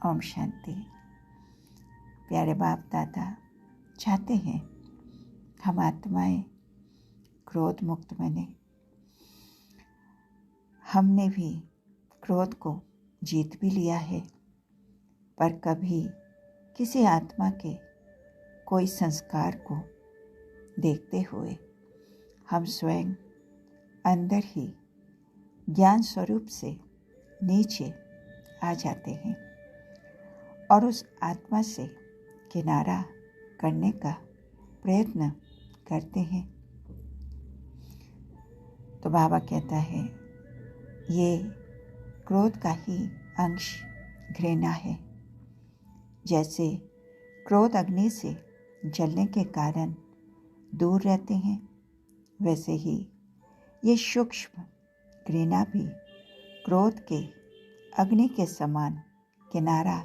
ओम शांति। प्यारे बाप दादा चाहते हैं हम आत्माएं क्रोध मुक्त बने। हमने भी क्रोध को जीत भी लिया है, पर कभी किसी आत्मा के कोई संस्कार को देखते हुए हम स्वयं अंदर ही ज्ञान स्वरूप से नीचे आ जाते हैं और उस आत्मा से किनारा करने का प्रयत्न करते हैं। तो बाबा कहता है ये क्रोध का ही अंश घृणा है। जैसे क्रोध अग्नि से जलने के कारण दूर रहते हैं, वैसे ही ये सूक्ष्म घृणा भी क्रोध के अग्नि के समान किनारा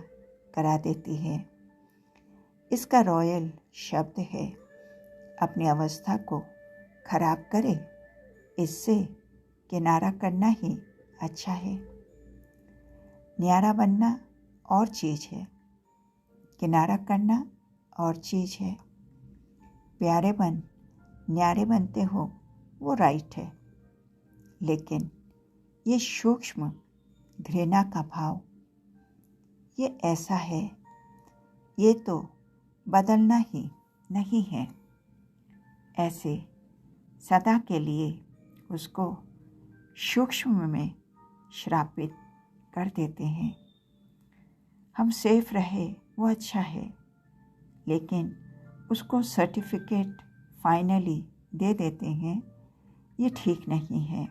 करा देती है। इसका रॉयल शब्द है अपनी अवस्था को खराब करे, इससे किनारा करना ही अच्छा है। न्यारा बनना और चीज़ है, किनारा करना और चीज़ है। प्यारे बन न्यारे बनते हो वो राइट है, लेकिन ये सूक्ष्म घृणा का भाव ये ऐसा है, ये तो बदलना ही नहीं है। ऐसे सदा के लिए उसको सूक्ष्म में श्रापित कर देते हैं। हम सेफ रहे वो अच्छा है, लेकिन उसको सर्टिफिकेट फाइनली दे देते हैं, ये ठीक नहीं है।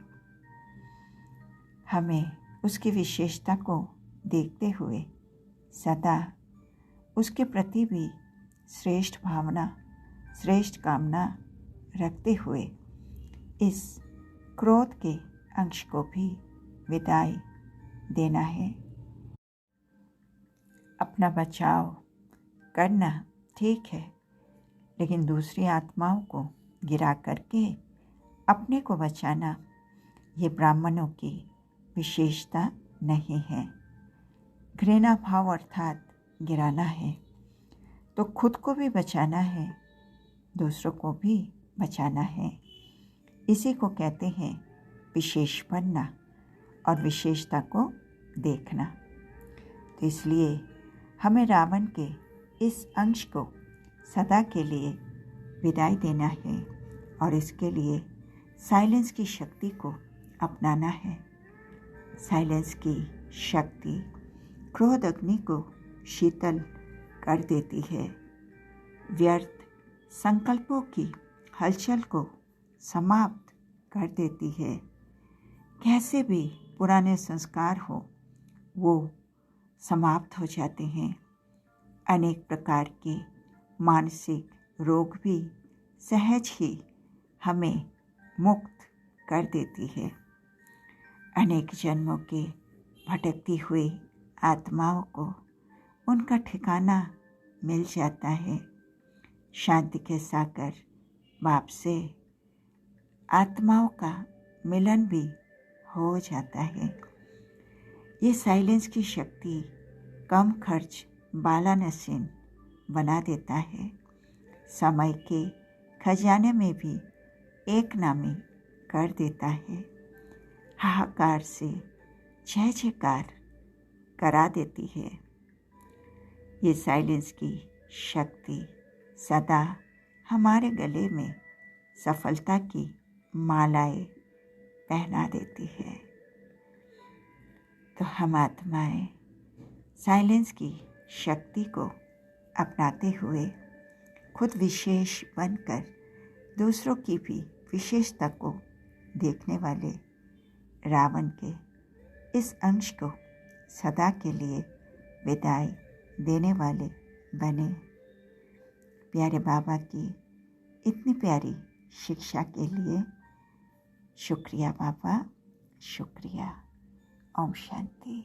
हमें उसकी विशेषता को देखते हुए सदा उसके प्रति भी श्रेष्ठ भावना, श्रेष्ठ कामना रखते हुए इस क्रोध के अंश को भी विदाई देना है। अपना बचाव करना ठीक है, लेकिन दूसरी आत्माओं को गिरा करके अपने को बचाना ये ब्राह्मणों की विशेषता नहीं है। घृणा भाव अर्थात गिराना है तो खुद को भी बचाना है, दूसरों को भी बचाना है। इसी को कहते हैं विशेष बनना और विशेषता को देखना। तो इसलिए हमें रावण के इस अंश को सदा के लिए विदाई देना है और इसके लिए साइलेंस की शक्ति को अपनाना है। साइलेंस की शक्ति क्रोध अग्नि को शीतल कर देती है, व्यर्थ संकल्पों की हलचल को समाप्त कर देती है। कैसे भी पुराने संस्कार हो वो समाप्त हो जाते हैं। अनेक प्रकार के मानसिक रोग भी सहज ही हमें मुक्त कर देती है। अनेक जन्मों के भटकती हुई आत्माओं को उनका ठिकाना मिल जाता है। शांति के सागर बाप से आत्माओं का मिलन भी हो जाता है। ये साइलेंस की शक्ति कम खर्च बालानसीन बना देता है। समय के खजाने में भी एक नामी कर देता है। हाहाकार से जय जयकार करा देती है। ये साइलेंस की शक्ति सदा हमारे गले में सफलता की मालाएं पहना देती है। तो हम आत्माएं साइलेंस की शक्ति को अपनाते हुए खुद विशेष बनकर दूसरों की भी विशेषता को देखने वाले रावण के इस अंश को सदा के लिए विदाई देने वाले बने। प्यारे बाबा की इतनी प्यारी शिक्षा के लिए शुक्रिया बाबा, शुक्रिया। ओम शांति।